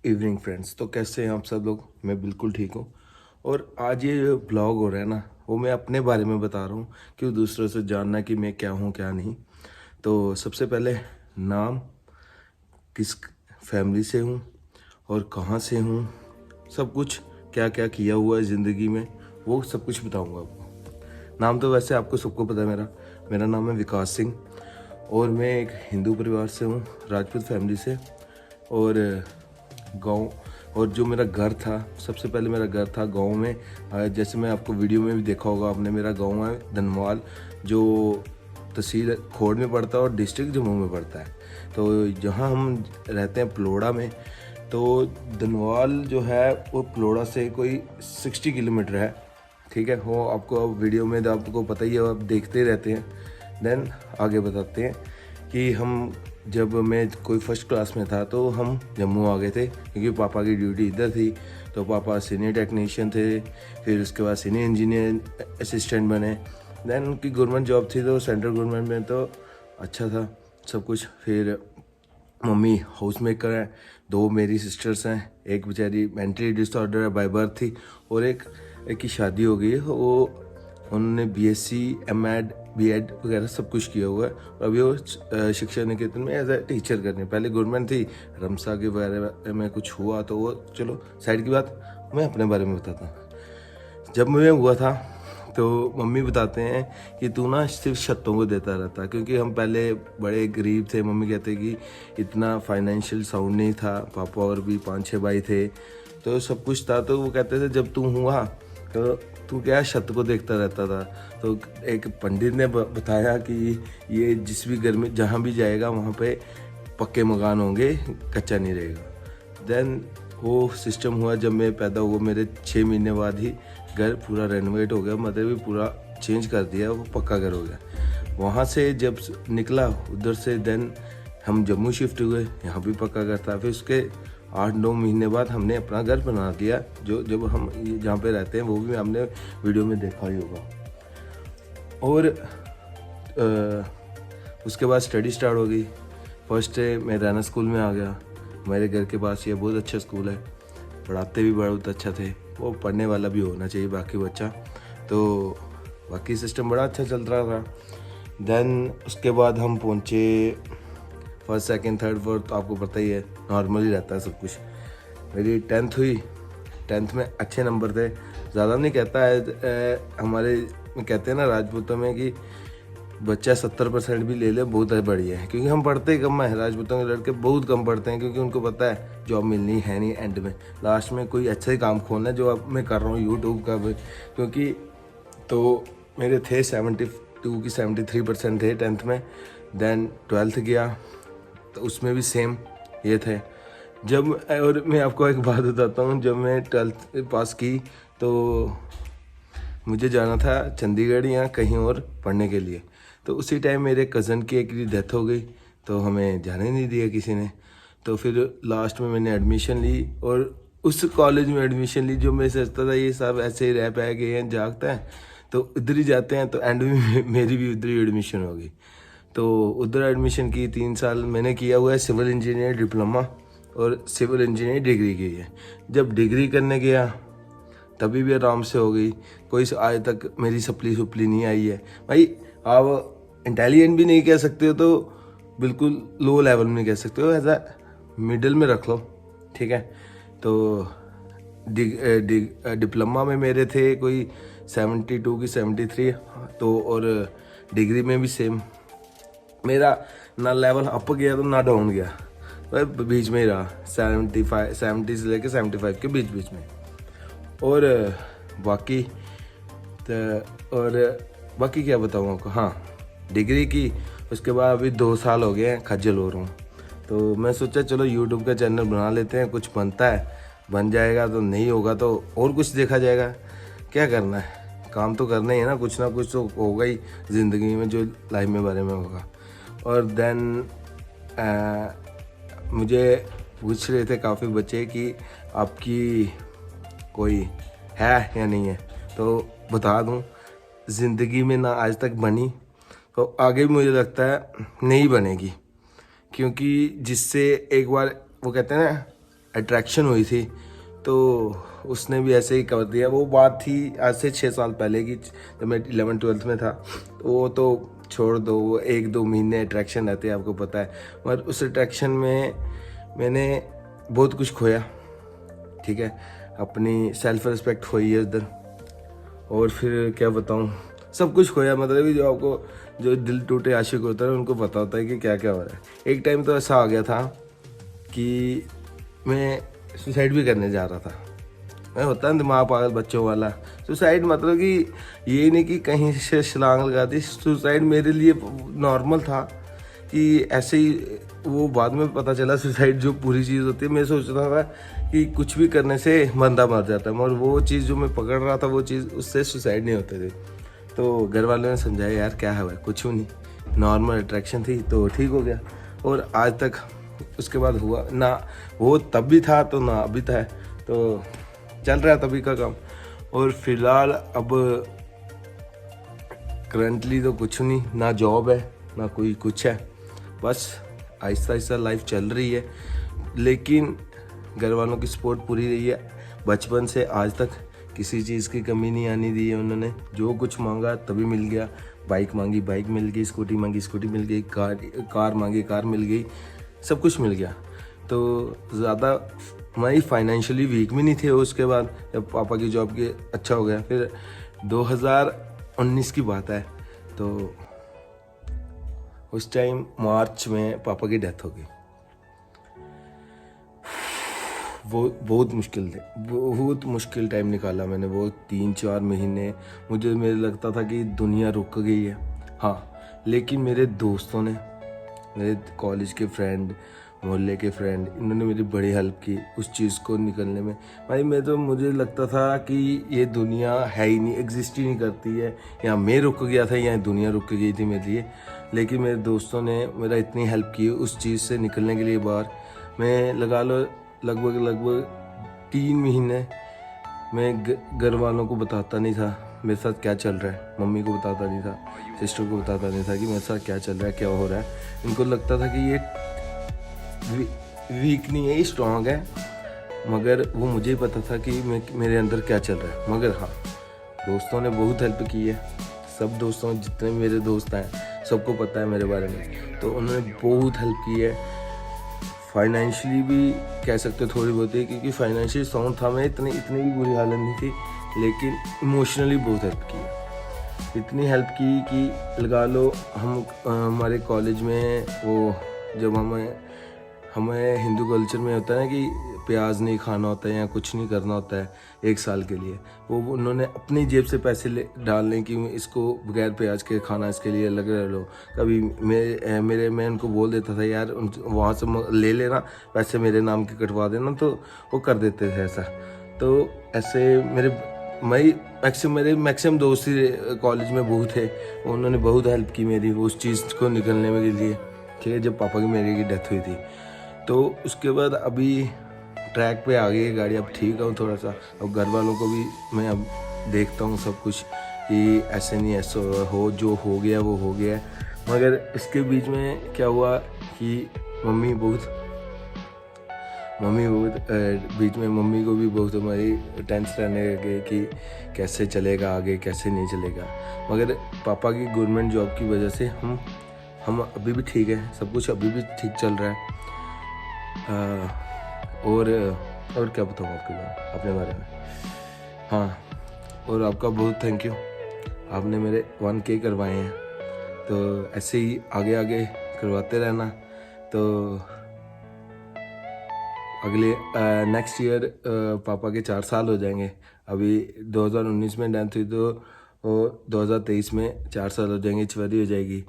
Evening friends. तो कैसे हैं आप सब लोग? मैं बिल्कुल ठीक हूँ। और आज ये जो ब्लॉग हो रहा है ना, वो मैं अपने बारे में बता रहा हूँ, क्यों दूसरों से जानना कि मैं क्या हूँ क्या नहीं। तो सबसे पहले नाम, किस फैमिली से हूँ और कहाँ से हूँ, सब कुछ क्या क्या किया हुआ है ज़िंदगी में, वो सब कुछ बताऊँगा आपको। नाम तो वैसे आपको सबको पता है मेरा मेरा नाम है विकास सिंह और मैं एक हिंदू परिवार से हूँ, राजपूत फैमिली से। और गांव, और जो मेरा घर था, सबसे पहले मेरा घर था गांव में। जैसे मैं आपको वीडियो में भी देखा होगा आपने, मेरा गांव है धनवाल, जो तहसील खोड़ में पड़ता है और डिस्ट्रिक्ट जम्मू में पड़ता है। तो जहाँ हम रहते हैं पलोड़ा में, तो धनवाल जो है वो पलोड़ा से कोई 60 किलोमीटर है। ठीक है, वो आपको अब वीडियो में तो आपको पता ही है, आप देखते रहते हैं। देन आगे बताते हैं कि हम, जब मैं कोई फर्स्ट क्लास में था तो हम जम्मू आ गए थे, क्योंकि पापा की ड्यूटी इधर थी। तो पापा सीनियर टेक्नीशियन थे, फिर उसके बाद सीनियर इंजीनियर असिस्टेंट बने। देन उनकी गवर्नमेंट जॉब थी, तो सेंट्रल गवर्नमेंट में तो अच्छा था सब कुछ। फिर मम्मी हाउस मेकर हैं, दो मेरी सिस्टर्स हैं, एक बेचारी मेंटली डिसऑर्डर है बाय बर्थ थी, और एक की शादी हो गई है। वो उन्होंने बीएससी, एमएड, बीएड वगैरह सब कुछ किया हुआ है। और अभी वो शिक्षा निकेतन में एज ए टीचर कर रहे हैं। पहले गवर्नमेंट थी, रमसा के बारे में कुछ हुआ तो वो चलो साइड की बात, मैं अपने बारे में बताता हूँ। जब मैं हुआ था तो मम्मी बताते हैं कि तू ना सिर्फ छत्तों को देता रहता, क्योंकि हम पहले बड़े गरीब थे। मम्मी कहते कि इतना फाइनेंशियल साउंड नहीं था, पापा और भी 5-6 भाई थे, तो सब कुछ था। तो वो कहते थे जब तू हुआ तो तू क्या छत को देखता रहता था। तो एक पंडित ने बताया कि ये जिस भी घर में जहाँ भी जाएगा वहाँ पे पक्के मकान होंगे, कच्चा नहीं रहेगा। देन वो सिस्टम हुआ, जब मैं पैदा हुआ मेरे 6 महीने बाद ही घर पूरा रेनोवेट हो गया, मतलब भी पूरा चेंज कर दिया, वो पक्का घर हो गया। वहाँ से जब निकला उधर से, देन हम जम्मू शिफ्ट हुए, यहाँ भी पक्का घर था। फिर उसके 8-9 महीने बाद हमने अपना घर बना दिया, जो जब हम जहाँ पे रहते हैं वो भी हमने वीडियो में देखा ही होगा। और उसके बाद स्टडी स्टार्ट हो गई। फर्स्ट डे मैं रैना स्कूल में आ गया, मेरे घर के पास ये बहुत अच्छा स्कूल है, पढ़ाते भी बहुत अच्छा थे। वो पढ़ने वाला भी होना चाहिए बाकी बच्चा, तो बाकी सिस्टम बड़ा अच्छा चल रहा था। देन उसके बाद हम पहुँचे फर्स्ट, सेकंड, थर्ड, फोर्थ, तो आपको पता ही है नॉर्मल ही रहता है सब कुछ। मेरी 10th हुई, 10th में अच्छे नंबर थे, ज़्यादा नहीं कहता है, हमारे कहते हैं ना राजपूतों में कि बच्चा 70% भी ले ले बहुत बढ़िया है, क्योंकि हम पढ़ते ही कम है। राजपूतों के लड़के बहुत कम पढ़ते हैं, क्योंकि उनको पता है जॉब मिलनी है नहीं, एंड में लास्ट में कोई अच्छा ही काम खोलना है, जो अब मैं कर रहा हूँ यूट्यूब का भी। क्योंकि तो मेरे थे 72 की 73% थे 10th में। देन 12th गया तो उसमें भी सेम ये थे। जब, और मैं आपको एक बात बताता हूँ, जब मैं 12th पास की तो मुझे जाना था चंडीगढ़ या कहीं और पढ़ने के लिए। तो उसी टाइम मेरे कज़न की एक डेथ हो गई, तो हमें जाने नहीं दिया किसी ने। तो फिर लास्ट में मैंने एडमिशन ली, और उस कॉलेज में एडमिशन ली जो मैं सोचता था ये सब ऐसे ही रह पाए गए हैं, जागता है तो इधर ही जाते हैं। तो एंड में मेरी भी उधर ही एडमिशन हो गई। तो उधर एडमिशन की 3 साल मैंने किया हुआ है सिविल इंजीनियर डिप्लोमा, और सिविल इंजीनियर डिग्री की है। जब डिग्री करने गया तभी भी आराम से हो गई, कोई आज तक मेरी सप्ली नहीं आई है। भाई आप इंटेलिजेंट भी नहीं कह सकते हो, तो बिल्कुल लो लेवल में कह सकते हो, ऐसा मिडिल में रख लो, ठीक है। तो डिप्लोमा में मेरे थे कोई 72 की 73, तो और डिग्री में भी सेम। मेरा ना लेवल अप गया तो ना डाउन गया, वह बीच में ही रहा, 70 से लेकर 75 के बीच में। और बाकी बाकी क्या बताऊँ आपको। हाँ, डिग्री की, उसके बाद अभी 2 साल हो गए हैं, खज्जल हो रहा हूँ। तो मैं सोचा चलो यूट्यूब का चैनल बना लेते हैं, कुछ बनता है, बन जाएगा तो, नहीं होगा तो और कुछ देखा जाएगा। क्या करना है, काम तो करना ही है ना कुछ तो होगा ही ज़िंदगी में, जो लाइफ में बारे में होगा। और देन मुझे पूछ रहे थे काफ़ी बच्चे कि आपकी कोई है या नहीं है, तो बता दूं ज़िंदगी में ना आज तक बनी, तो आगे भी मुझे लगता है नहीं बनेगी। क्योंकि जिससे एक बार वो कहते हैं ना अट्रैक्शन हुई थी, तो उसने भी ऐसे ही कर दिया। वो बात थी आज से 6 साल पहले की, जब मैं 11th-12th में था। वो तो छोड़ दो, वो 1-2 महीने अट्रैक्शन रहते हैं, आपको पता है। मगर उस अट्रैक्शन में मैंने बहुत कुछ खोया, ठीक है। अपनी सेल्फ रिस्पेक्ट खोई है उधर, और फिर क्या बताऊँ, सब कुछ खोया। मतलब कि जो आपको, जो दिल टूटे आशिक होता है उनको पता होता है कि क्या क्या हो रहा है। एक टाइम तो ऐसा आ गया था कि मैं सुसाइड भी करने जा रहा था। मैं होता है दिमाग पागल बच्चों वाला। सुसाइड मतलब कि ये नहीं कि कहीं से छलांग लगा दी। सुसाइड मेरे लिए नॉर्मल था कि ऐसे ही। वो बाद में पता चला सुसाइड जो पूरी चीज़ होती है। मैं सोच रहा था कि कुछ भी करने से बंदा मर जाता है, मगर वो चीज़ जो मैं पकड़ रहा था, वो चीज़, उससे सुसाइड नहीं होते थे। तो घर वालों ने समझाया यार क्या है, कुछ भी नहीं, नॉर्मल अट्रैक्शन थी, तो ठीक हो गया। और आज तक उसके बाद हुआ ना, वो तब भी था तो ना अभी था, तो चल रहा है तभी का काम। और फिलहाल अब करंटली तो कुछ नहीं, ना जॉब है ना कोई कुछ है, बस आहिस्ता आहिस्ता लाइफ चल रही है। लेकिन घर वालों की सपोर्ट पूरी रही है। बचपन से आज तक किसी चीज़ की कमी नहीं आनी दी है उन्होंने। जो कुछ मांगा तभी मिल गया। बाइक मांगी बाइक मिल गई, स्कूटी मांगी स्कूटी मिल गई, कार मांगी कार मिल गई, सब कुछ मिल गया। तो ज़्यादा मैं फाइनेंशियली वीक भी नहीं थे। उसके बाद जब पापा की जॉब के अच्छा हो गया, फिर 2019 की बात है, तो उस टाइम मार्च में पापा की डेथ हो गई। वो बहुत मुश्किल थे, बहुत मुश्किल टाइम निकाला मैंने। वो 3-4 महीने मेरे लगता था कि दुनिया रुक गई है। हाँ, लेकिन मेरे दोस्तों ने, मेरे कॉलेज के फ्रेंड, मोहल्ले के फ्रेंड, इन्होंने मेरी बड़ी हेल्प की उस चीज़ को निकलने में। भाई मुझे लगता था कि ये दुनिया है ही नहीं, एग्जिस्ट ही नहीं करती है, या मैं रुक गया था या दुनिया रुक गई थी मेरे लिए। लेकिन मेरे दोस्तों ने मेरा इतनी हेल्प की उस चीज़ से निकलने के लिए। बाहर मैं लगा लो लगभग 3 महीने मैं घर वालों को बताता नहीं था मेरे साथ क्या चल रहा है। मम्मी को बताता नहीं था, सिस्टर को बताता नहीं था कि मेरे साथ क्या चल रहा है, क्या हो रहा है। इनको लगता था कि ये वीक नहीं है, ये स्ट्रांग है, मगर वो मुझे ही पता था कि मेरे अंदर क्या चल रहा है। मगर हाँ, दोस्तों ने बहुत हेल्प की है। सब दोस्तों, जितने मेरे दोस्त हैं, सबको पता है मेरे बारे में, तो उन्होंने बहुत हेल्प की है। फाइनेंशियली भी कह सकते थोड़ी बहुत है, क्योंकि फाइनेंशियली साउंड था मैं, इतनी भी बुरी हालत नहीं थी। लेकिन इमोशनली बहुत हेल्प की है। इतनी हेल्प की कि लगा लो हमारे कॉलेज में वो, जब हमें हिंदू कल्चर में होता है ना कि प्याज नहीं खाना होता है या कुछ नहीं करना होता है 1 साल के लिए, वो उन्होंने अपनी जेब से पैसे डालने की, इसको बगैर प्याज के खाना, इसके लिए अलग रह लो। कभी मैं उनको बोल देता था यार वहाँ से ले लेना, पैसे मेरे नाम के कटवा देना, तो वो कर देते थे ऐसा। तो ऐसे मेरे मैक्सिमम दोस्त ही कॉलेज में बहुत थे, उन्होंने बहुत हेल्प की मेरी उस चीज़ को निकलने में के लिए, ठीक है। जब पापा की मेरी की डेथ हुई थी, तो उसके बाद अभी ट्रैक पे आ गई है गाड़ी, अब ठीक हूँ थोड़ा सा। अब घर वालों को भी मैं अब देखता हूँ सब कुछ कि ऐसे नहीं, ऐसा हो, जो हो गया वो हो गया। मगर इसके बीच में क्या हुआ कि मम्मी बीच में मम्मी को भी बहुत हमारी टेंशन रहने लगे कि कैसे चलेगा आगे, कैसे नहीं चलेगा। मगर पापा की गवर्नमेंट जॉब की वजह से हम अभी भी ठीक है, सब कुछ अभी भी ठीक चल रहा है। और क्या बताऊँ अपने बारे में। हाँ, और आपका बहुत थैंक यू, आपने मेरे 1K करवाए हैं, तो ऐसे ही आगे करवाते रहना। तो अगले नेक्स्ट ईयर पापा के 4 साल हो जाएंगे। अभी 2019 में डेथ हुई, तो 2023 में 4 साल हो जाएंगे, छुरी हो जाएगी।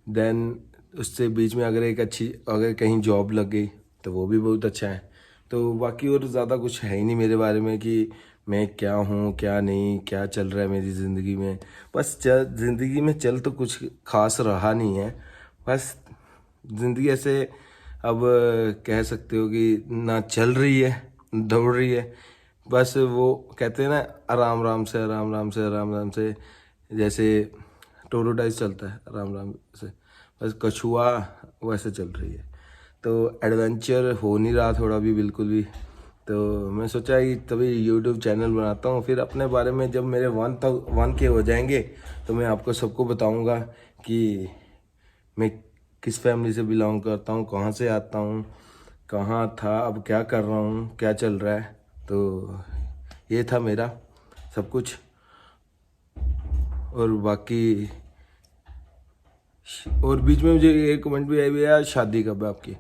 देन उससे बीच में अगर कहीं जॉब लग गई तो वो भी बहुत अच्छा है। तो बाकी और ज़्यादा कुछ है ही नहीं मेरे बारे में कि मैं क्या हूँ क्या नहीं, क्या चल रहा है मेरी ज़िंदगी में। बस ज़िंदगी में चल तो कुछ खास रहा नहीं है, बस ज़िंदगी ऐसे अब कह सकते हो कि ना चल रही है, दौड़ रही है। बस वो कहते हैं ना, आराम से जैसे टोरोटाइज चलता है, आराम से, बस कछुआ वैसे चल रही है। तो एडवेंचर हो नहीं रहा थोड़ा भी, बिल्कुल भी। तो मैं सोचा कि तभी यूट्यूब चैनल बनाता हूँ, फिर अपने बारे में जब मेरे 1 के हो जाएंगे तो मैं आपको सबको बताऊँगा कि मैं किस फैमिली से बिलोंग करता हूँ, कहाँ से आता हूँ, कहाँ था, अब क्या कर रहा हूँ, क्या चल रहा है। तो ये था मेरा सब कुछ। और बाकी और बीच में मुझे एक कमेंट भी आया भी, यार शादी कब है आपकी।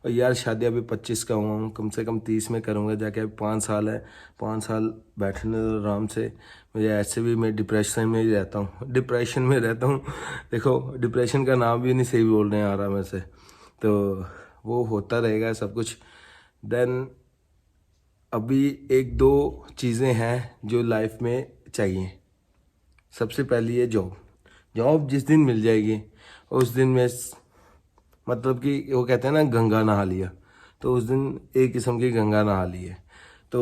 और यार शादी अभी 25 का हुआ हूँ, कम से कम 30 में करूँगा जाके। अभी 5 साल है, 5 साल बैठने दो आराम से। मुझे ऐसे भी मैं डिप्रेशन में ही रहता हूँ, डिप्रेशन में रहता हूँ। देखो डिप्रेशन का नाम भी नहीं सही बोलने आ रहा मेरे से, तो वो होता रहेगा सब कुछ। देन अभी 1-2 चीज़ें हैं जो लाइफ में चाहिए। सबसे पहली है जॉब। जॉब जिस दिन मिल जाएगी उस दिन मैं मतलब कि वो कहते हैं ना गंगा नहा लिया, तो उस दिन एक किस्म की गंगा नहा ली है। तो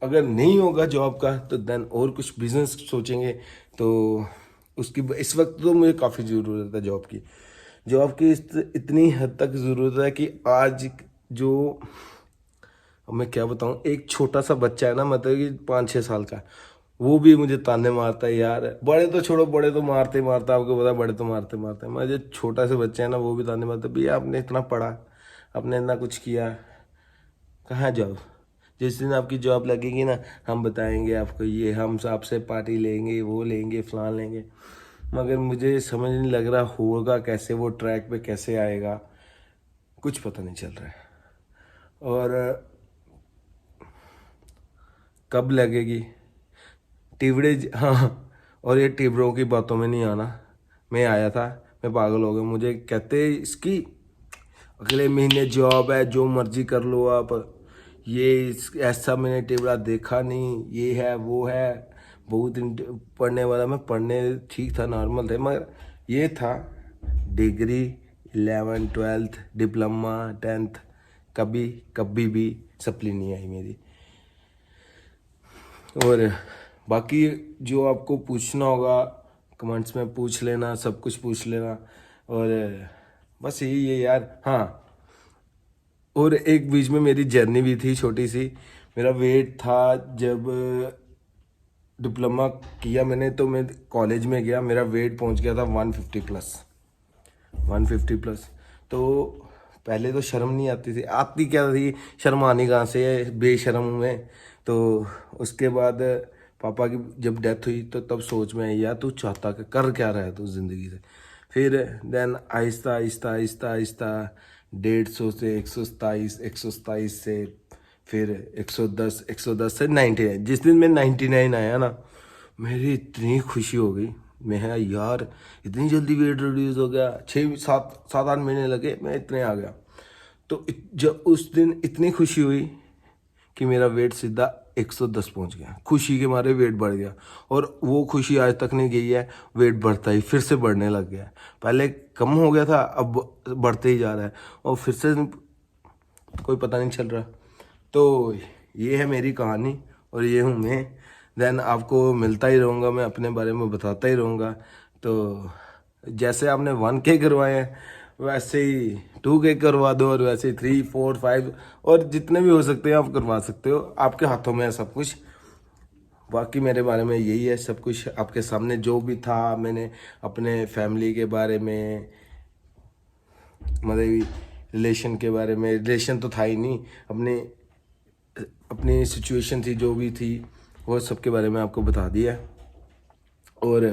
अगर नहीं होगा जॉब का तो देन और कुछ बिजनेस सोचेंगे। तो उसकी इस वक्त तो मुझे काफ़ी ज़रूरत है जॉब की। जॉब की इतनी हद तक ज़रूरत है कि आज जो, अब मैं क्या बताऊँ, एक छोटा सा बच्चा है ना, मतलब कि 5-6 साल का, वो भी मुझे ताने मारता है यार। बड़े तो छोड़ो, बड़े तो मारते मारता, आपको पता है, बड़े तो मारते मारते, मुझे छोटा से बच्चे हैं ना वो भी ताने मारते, भैया आपने इतना पढ़ा, आपने इतना कुछ किया, कहाँ जॉब। जिस दिन आपकी जॉब लगेगी ना, हम बताएंगे आपको, ये हम आपसे पार्टी लेंगे, वो लेंगे, फलान लेंगे। मगर मुझे समझ नहीं लग रहा होगा कैसे, वो ट्रैक पे कैसे आएगा, कुछ पता नहीं चल रहा है। और कब लगेगी टिवड़े, हाँ। और ये टिवड़ों की बातों में नहीं आना। मैं आया था, मैं पागल हो गया। मुझे कहते इसकी अगले महीने जॉब है, जो मर्जी कर लो आप, ये ऐसा मैंने टिवड़ा देखा नहीं, ये है वो है। बहुत पढ़ने वाला, मैं पढ़ने ठीक था, नॉर्मल थे, मगर ये था degree 11th 12th diploma 10th, कभी कभी भी सप्ली नहीं आई मेरी। और बाकी जो आपको पूछना होगा कमेंट्स में पूछ लेना, सब कुछ पूछ लेना। और बस यही है यार। हाँ, और एक बीच में मेरी जर्नी भी थी छोटी सी। मेरा वेट था, जब डिप्लोमा किया मैंने तो मैं कॉलेज में गया, मेरा वेट पहुंच गया था 150 प्लस, 150 प्लस। तो पहले तो शर्म नहीं आती थी, आती क्या थी, शर्म आनी कहाँ से है, बेशर्म हूँ मैं। तो उसके बाद पापा की जब डेथ हुई तो तब सोच में आई, यार तू चाहता कर क्या रहा है तू ज़िंदगी से। फिर देन आहिस्ता आहिस्ता आहिस्ता आहिस्ता 150 से 127, 127 से फिर 110, 110 से 99। जिस दिन मैं 99 आया ना, मेरी इतनी खुशी हो गई। मैं यार इतनी जल्दी वेट रिड्यूस हो गया, 6-7-8 महीने लगे, मैं इतने आ गया। तो जब उस दिन इतनी खुशी हुई कि मेरा वेट सीधा 110 पहुंच गया, खुशी के मारे वेट बढ़ गया। और वो खुशी आज तक नहीं गई है, वेट बढ़ता ही फिर से बढ़ने लग गया। पहले कम हो गया था, अब बढ़ते ही जा रहा है, और फिर से कोई पता नहीं चल रहा। तो ये है मेरी कहानी और ये हूँ मैं। देन आपको मिलता ही रहूँगा, मैं अपने बारे में बताता ही रहूँगा। तो जैसे आपने 1K करवाए हैं वैसे ही 2K करवा दो, और वैसे ही 3, 4, 5 और जितने भी हो सकते हैं आप करवा सकते हो। आपके हाथों में है सब कुछ। बाकी मेरे बारे में यही है सब कुछ, आपके सामने जो भी था मैंने अपने फैमिली के बारे में, मतलब रिलेशन के बारे में, रिलेशन तो था ही नहीं, अपने अपनी सिचुएशन थी जो भी थी वो सब के बारे में आपको बता दिया। और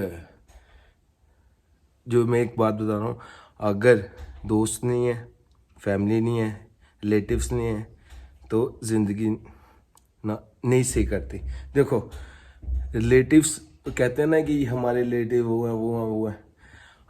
जो मैं एक बात बता रहा हूँ, अगर दोस्त नहीं है, फैमिली नहीं है, रिलेटिव्स नहीं है, तो ज़िंदगी ना नहीं सही करती। देखो रिलेटिव्स कहते हैं ना कि हमारे रिलेटिव वो है वो है वो है,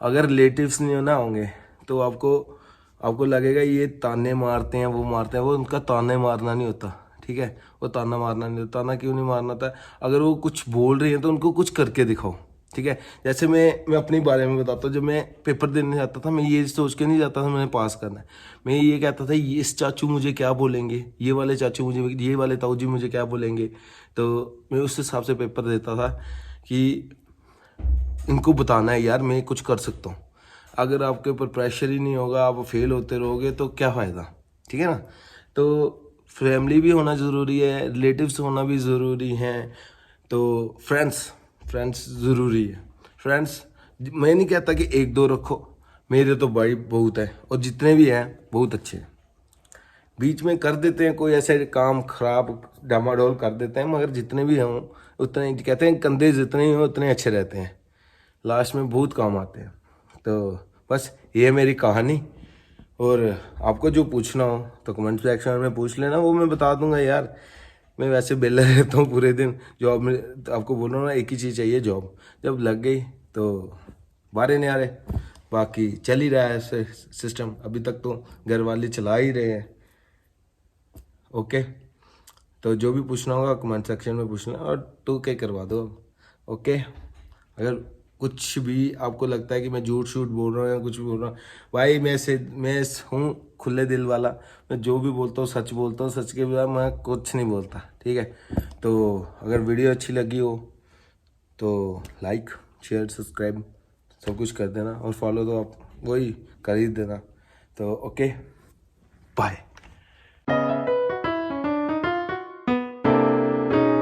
अगर रिलेटिव्स नहीं ना होंगे तो आपको लगेगा ये ताने मारते हैं वो मारते हैं, वो उनका ताने मारना नहीं होता, ठीक है। वो ताना मारना नहीं होता। ताना क्यों नहीं मारना था, अगर वो कुछ बोल रही है तो उनको कुछ करके दिखाओ, ठीक है। जैसे मैं अपने बारे में बताता हूँ, जब मैं पेपर देने जाता था मैं ये सोच के नहीं जाता था मैंने पास करना है। मैं ये कहता था ये इस चाचू मुझे क्या बोलेंगे, ये वाले चाचू मुझे, ये वाले ताऊ जी मुझे क्या बोलेंगे। तो मैं उस हिसाब से पेपर देता था कि इनको बताना है यार मैं कुछ कर सकता हूँ। अगर आपके ऊपर प्रेशर ही नहीं होगा, आप फेल होते रहोगे तो क्या फ़ायदा। ठीक है ना। तो फैमिली भी होना ज़रूरी है, रिलेटिव्स होना भी ज़रूरी है, तो फ्रेंड्स ज़रूरी है। फ्रेंड्स मैं नहीं कहता कि एक दो रखो, मेरे तो भाई बहुत है और जितने भी हैं बहुत अच्छे हैं। बीच में कर देते हैं कोई ऐसे काम खराब डामाडोल कर देते हैं, मगर जितने भी हों उतने, कहते हैं कंधे जितने ही हों उतने अच्छे रहते हैं, लास्ट में बहुत काम आते हैं। तो बस ये है मेरी कहानी। और आपको जो पूछना हो तो कमेंट सेक्शन में पूछ लेना, वो मैं बता दूंगा यार। मैं वैसे बेला रहता हूँ पूरे दिन, जॉब में तो आपको बोल रहा हूँ ना, एक ही चीज़ चाहिए, जॉब जब लग गई तो बारे नहीं आ रहे। बाकी चल ही रहा है ऐसे सिस्टम, अभी तक तो घर वाले चला ही रहे हैं। ओके, तो जो भी पूछना होगा कमेंट सेक्शन में पूछना और टू के करवा दो। ओके, अगर कुछ भी आपको लगता है कि मैं झूठ शूठ बोल रहा हूँ या कुछ भी बोल रहा हूँ, भाई मैं हूँ खुले दिल वाला, मैं जो भी बोलता हूँ सच बोलता हूँ, सच के बिना मैं कुछ नहीं बोलता, ठीक है। तो अगर वीडियो अच्छी लगी हो तो लाइक शेयर सब्सक्राइब सब कुछ कर देना, और फॉलो तो आप वही कर ही देना। तो ओके, बाय।